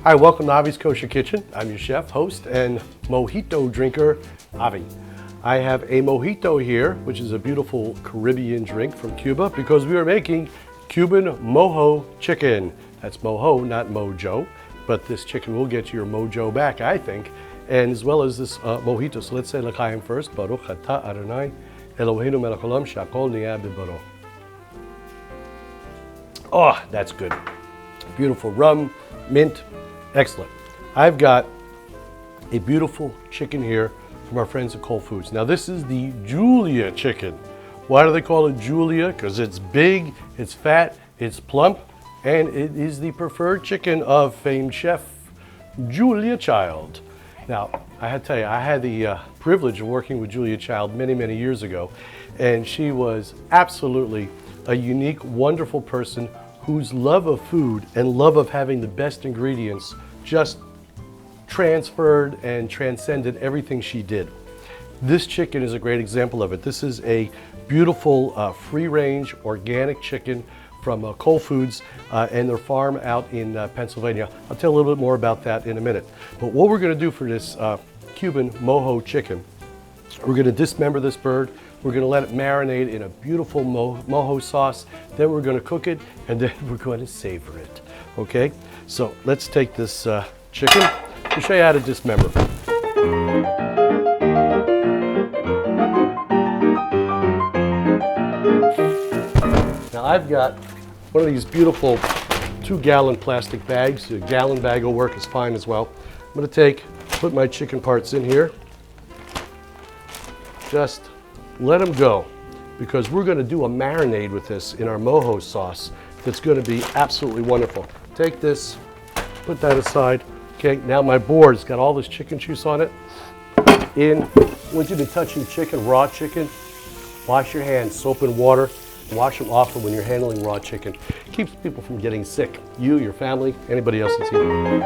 Hi, welcome to Avi's Kosher Kitchen. I'm your chef, host, and mojito drinker, Avi. I have a mojito here, which is a beautiful Caribbean drink from Cuba, because we are making Cuban Mojo Chicken. That's mojo, not mojo, but this chicken will get your mojo back, I think, and as well as this mojito. So let's say l'chaim first. Baruch atah Adonai Eloheinu melech haolam shakol niyeh b'baro. Oh, that's good. Beautiful rum, mint, excellent. I've got a beautiful chicken here from our friends at KOL Foods. Now this is the Julia chicken. Why do they call it Julia? Because it's big, it's fat, it's plump, and it is the preferred chicken of famed chef Julia Child. Now, I had to tell you, I had the privilege of working with Julia Child many, many years ago, and she was absolutely a unique, wonderful person whose love of food and love of having the best ingredients just transferred and transcended everything she did. This chicken is a great example of it. This is a beautiful free-range organic chicken from KOL Foods and their farm out in Pennsylvania. I'll tell you a little bit more about that in a minute. But what we're going to do for this Cuban Mojo Chicken, we're going to dismember this bird. We're going to let it marinate in a beautiful mojo sauce. Then we're going to cook it, and then we're going to savor it. Okay? So let's take this chicken. I'll show you how to dismember. Now I've got one of these beautiful 2-gallon plastic bags. A gallon bag will work as fine as well. I'm going to put my chicken parts in here. Just let them go, because we're going to do a marinade with this in our mojo sauce that's going to be absolutely wonderful. Take this, put that aside. Okay, now my board's got all this chicken juice on it. I want you to touch your chicken, raw chicken. Wash your hands, soap and water. Wash them often when you're handling raw chicken. Keeps people from getting sick. You, your family, anybody else that's eating.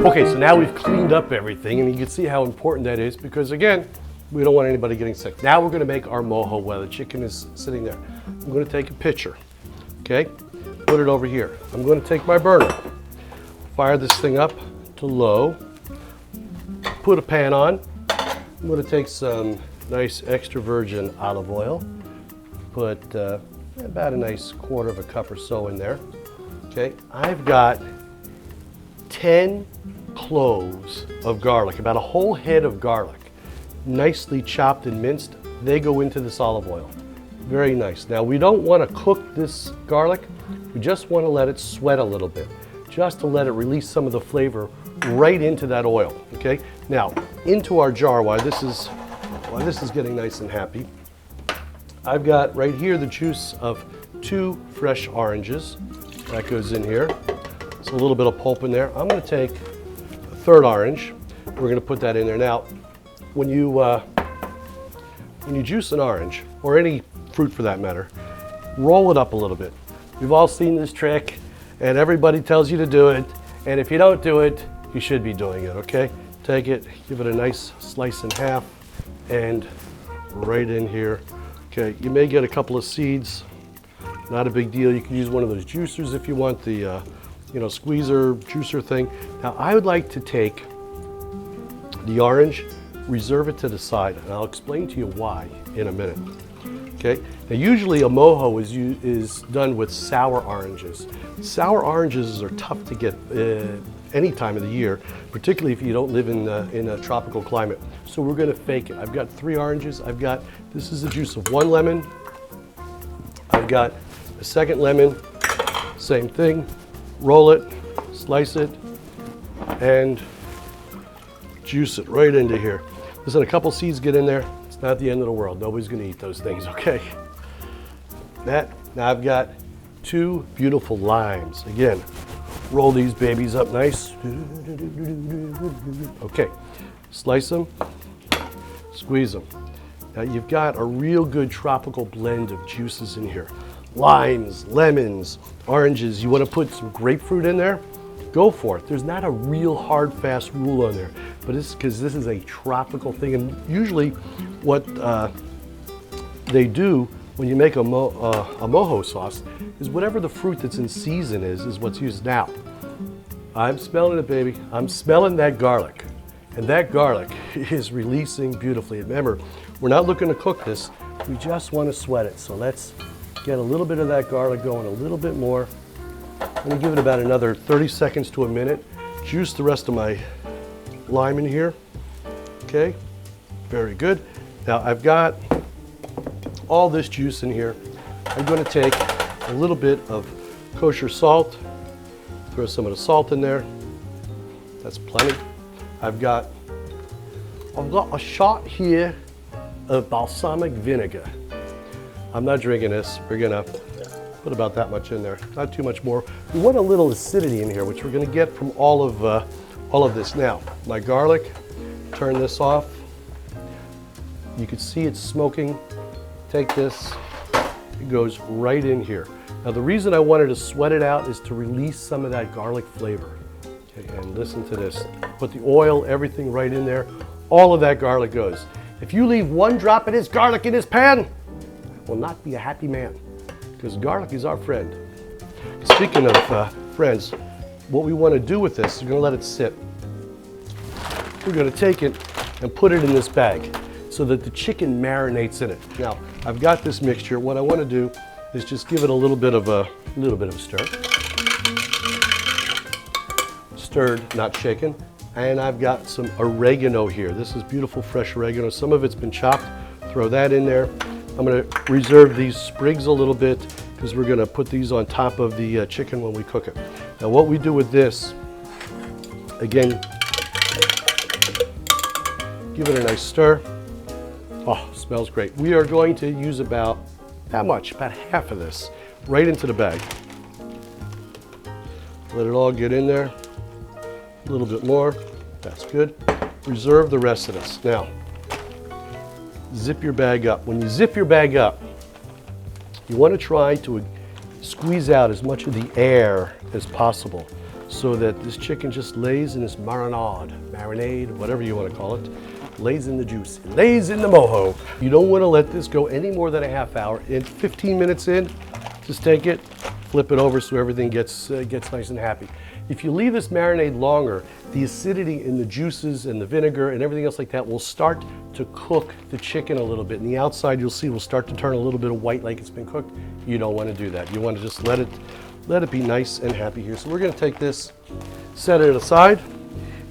Okay, so now we've cleaned up everything, and you can see how important that is, because again, we don't want anybody getting sick. Now we're going to make our mojo while the chicken is sitting there. I'm going to take a pitcher, okay? Put it over here. I'm going to take my burner, fire this thing up to low, put a pan on. I'm going to take some nice extra virgin olive oil, put about a nice 1/4 cup or so in there. Okay, I've got 10 cloves of garlic, about a whole head of garlic, nicely chopped and minced. They go into this olive oil. Very nice. Now we don't want to cook this garlic. We just want to let it sweat a little bit, just to let it release some of the flavor right into that oil. Okay. Now into our jar, while this is getting nice and happy, I've got right here the juice of 2 fresh oranges. That goes in here. It's a little bit of pulp in there. I'm going to take a 3rd orange. We're going to put that in there. Now, when you juice an orange, or any fruit for that matter, roll it up a little bit. We've all seen this trick, and everybody tells you to do it. And if you don't do it, you should be doing it, okay? Take it, give it a nice slice in half, and right in here. Okay, you may get a couple of seeds. Not a big deal. You can use one of those juicers if you want, the squeezer, juicer thing. Now I would like to take the orange, reserve it to the side, and I'll explain to you why in a minute. Okay, now usually a mojo is done with sour oranges. Sour oranges are tough to get any time of the year, particularly if you don't live in a tropical climate. So we're going to fake it. I've got 3 oranges. This is the juice of 1 lemon. I've got a 2nd lemon, same thing. Roll it, slice it, and juice it right into here. Listen, a couple seeds get in there. It's not the end of the world. Nobody's going to eat those things, okay? Now I've got 2 beautiful limes. Again, roll these babies up nice. Okay, slice them, squeeze them. Now you've got a real good tropical blend of juices in here. Limes, lemons, oranges. You want to put some grapefruit in there? Go for it. There's not a real hard, fast rule on there, but it's because this is a tropical thing. And usually what they do when you make a mojo sauce is whatever the fruit that's in season is what's used. Now, I'm smelling it, baby. I'm smelling that garlic. And that garlic is releasing beautifully. Remember, we're not looking to cook this. We just want to sweat it. So let's get a little bit of that garlic going, a little bit more. I'm going to give it about another 30 seconds to a minute. Juice the rest of my lime in here. Okay, very good. Now I've got all this juice in here. I'm going to take a little bit of kosher salt, throw some of the salt in there. That's plenty. I've got a shot here of balsamic vinegar. I'm not drinking this. We're gonna put about that much in there, not too much more. We want a little acidity in here, which we're gonna get from all of this. Now, my garlic, turn this off. You can see it's smoking. Take this, it goes right in here. Now the reason I wanted to sweat it out is to release some of that garlic flavor. Okay, and listen to this. Put the oil, everything right in there. All of that garlic goes. If you leave one drop of this garlic in this pan, I will not be a happy man, because garlic is our friend. Speaking of friends, what we want to do with this is we're going to let it sit. We're going to take it and put it in this bag so that the chicken marinates in it. Now, I've got this mixture. What I want to do is just give it a little bit of a stir. Stirred, not shaken. And I've got some oregano here. This is beautiful fresh oregano. Some of it's been chopped. Throw that in there. I'm going to reserve these sprigs a little bit because we're going to put these on top of the chicken when we cook it. Now what we do with this, again, give it a nice stir. Oh, smells great. We are going to use about that much, about half of this, right into the bag. Let it all get in there. A little bit more. That's good. Reserve the rest of this. Now, zip your bag up. When you zip your bag up, you want to try to squeeze out as much of the air as possible so that this chicken just lays in this marinade, whatever you want to call it, lays in the juice, it lays in the mojo. You don't want to let this go any more than a half hour. In 15 minutes in, just take it, flip it over so everything gets nice and happy. If you leave this marinade longer, the acidity in the juices and the vinegar and everything else like that will start to cook the chicken a little bit. And the outside, you'll see, will start to turn a little bit of white like it's been cooked. You don't want to do that. You want to just let it be nice and happy here. So we're going to take this, set it aside,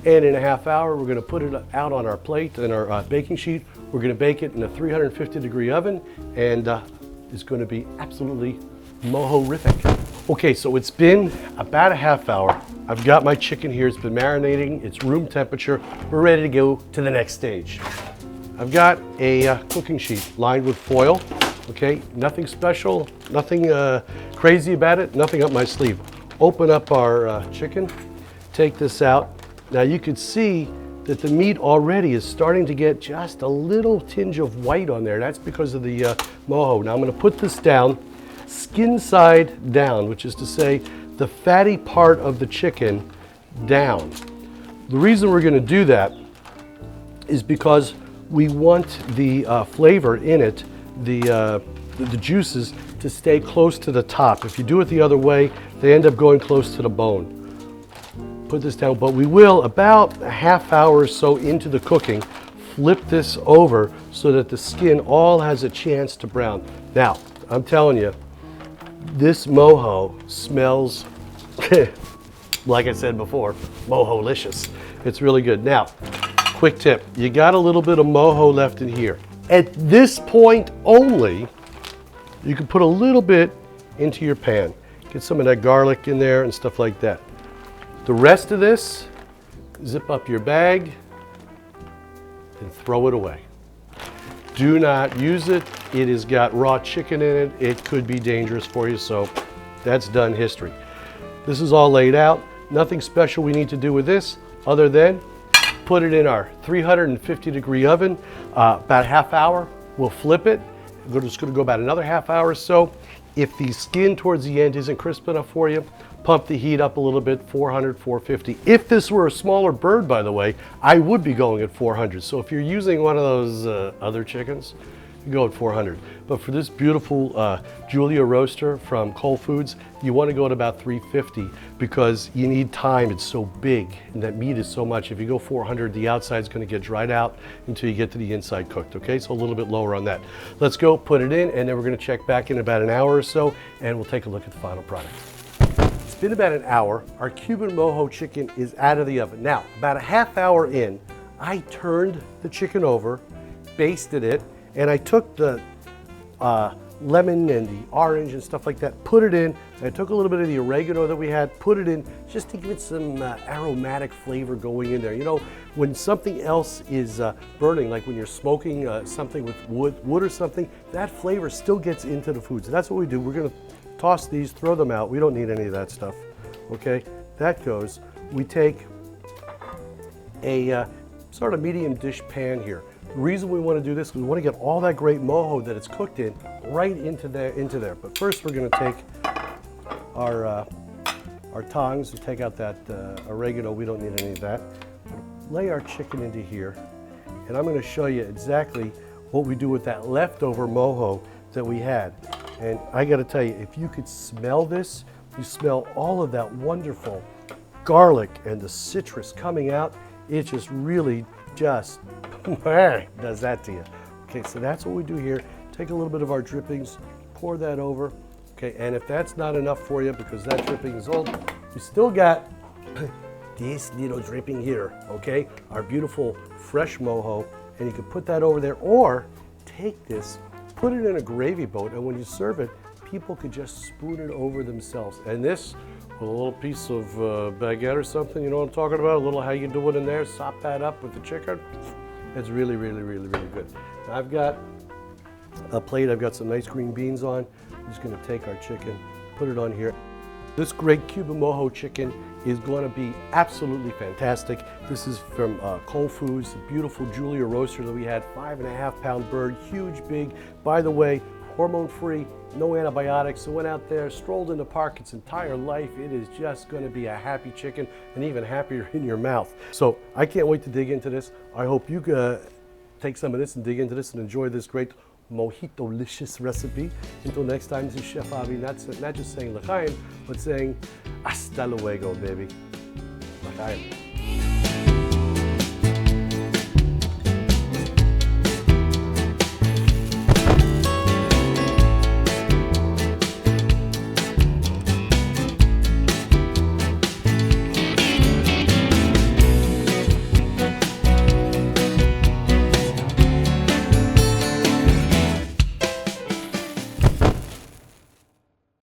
and in a half hour, we're going to put it out on our plate and our baking sheet. We're going to bake it in a 350-degree oven, and it's going to be absolutely mojo-rific. Okay, so it's been about a half hour. I've got my chicken here. It's been marinating. It's room temperature. We're ready to go to the next stage. I've got a cooking sheet lined with foil. Okay, nothing special, nothing crazy about it, nothing up my sleeve. Open up our chicken, take this out. Now you can see that the meat already is starting to get just a little tinge of white on there. That's because of the mojo. Now I'm going to put this down, skin side down, which is to say the fatty part of the chicken down. The reason we're going to do that is because we want the flavor in it, the juices, to stay close to the top. If you do it the other way, they end up going close to the bone. Put this down, but we will, about a half hour or so into the cooking, flip this over so that the skin all has a chance to brown. Now, I'm telling you, this mojo smells, like I said before, mojolicious. It's really good. Now, quick tip, you got a little bit of mojo left in here. At this point only, you can put a little bit into your pan. Get some of that garlic in there and stuff like that. The rest of this, zip up your bag and throw it away. Do not use it. It has got raw chicken in it. It could be dangerous for you, so that's done history. This is all laid out. Nothing special we need to do with this other than put it in our 350-degree oven, about a half hour. We'll flip it. We're just going to go about another half hour or so. If the skin towards the end isn't crisp enough for you, pump the heat up a little bit, 400, 450. If this were a smaller bird, by the way, I would be going at 400. So if you're using one of those other chickens, you go at 400. But for this beautiful Julia roaster from KOL Foods, you want to go at about 350 because you need time. It's so big and that meat is so much. If you go 400, the outside is going to get dried out until you get to the inside cooked, okay? So a little bit lower on that. Let's go put it in, and then we're going to check back in about an hour or so, and we'll take a look at the final product. It's been about an hour. Our Cuban Mojo chicken is out of the oven. Now, about a half hour in, I turned the chicken over, basted it, and I took the lemon and the orange and stuff like that, put it in. I took a little bit of the oregano that we had, put it in, just to give it some aromatic flavor going in there. You know, when something else is burning, like when you're smoking something with wood or something, that flavor still gets into the food. So that's what we do. We're gonna toss these, throw them out. We don't need any of that stuff, okay? That goes. We take a sort of medium dish pan here. The reason we want to do this is we want to get all that great mojo that it's cooked in right into there. But first we're going to take our tongs and take out that oregano. We don't need any of that. Lay our chicken into here, and I'm going to show you exactly what we do with that leftover mojo that we had. And I got to tell you, if you could smell this, you smell all of that wonderful garlic and the citrus coming out. It just really just does that to you. Okay, so that's what we do here. Take a little bit of our drippings, pour that over. Okay, and if that's not enough for you because that dripping is old, we still got this little dripping here, okay? Our beautiful fresh mojo, and you can put that over there, or take this, put it in a gravy boat, and when you serve it, people could just spoon it over themselves. And this, with a little piece of baguette or something, you know what I'm talking about? A little how you do it in there, sop that up with the chicken. It's really, really, really, really good. Now I've got a plate, I've got some nice green beans on. I'm just gonna take our chicken, put it on here. This great Cuban Mojo chicken is gonna be absolutely fantastic. This is from KOL Foods, the beautiful Julia roaster that we had, 5.5 pound bird, huge, big. By the way, hormone-free, no antibiotics. So went out there, strolled in the park its entire life. It is just gonna be a happy chicken and even happier in your mouth. So I can't wait to dig into this. I hope you take some of this and dig into this and enjoy this great mojolicious recipe. Until next time, this is Chef Avi, not just saying l'chaim, but saying hasta luego, baby. L'chaim.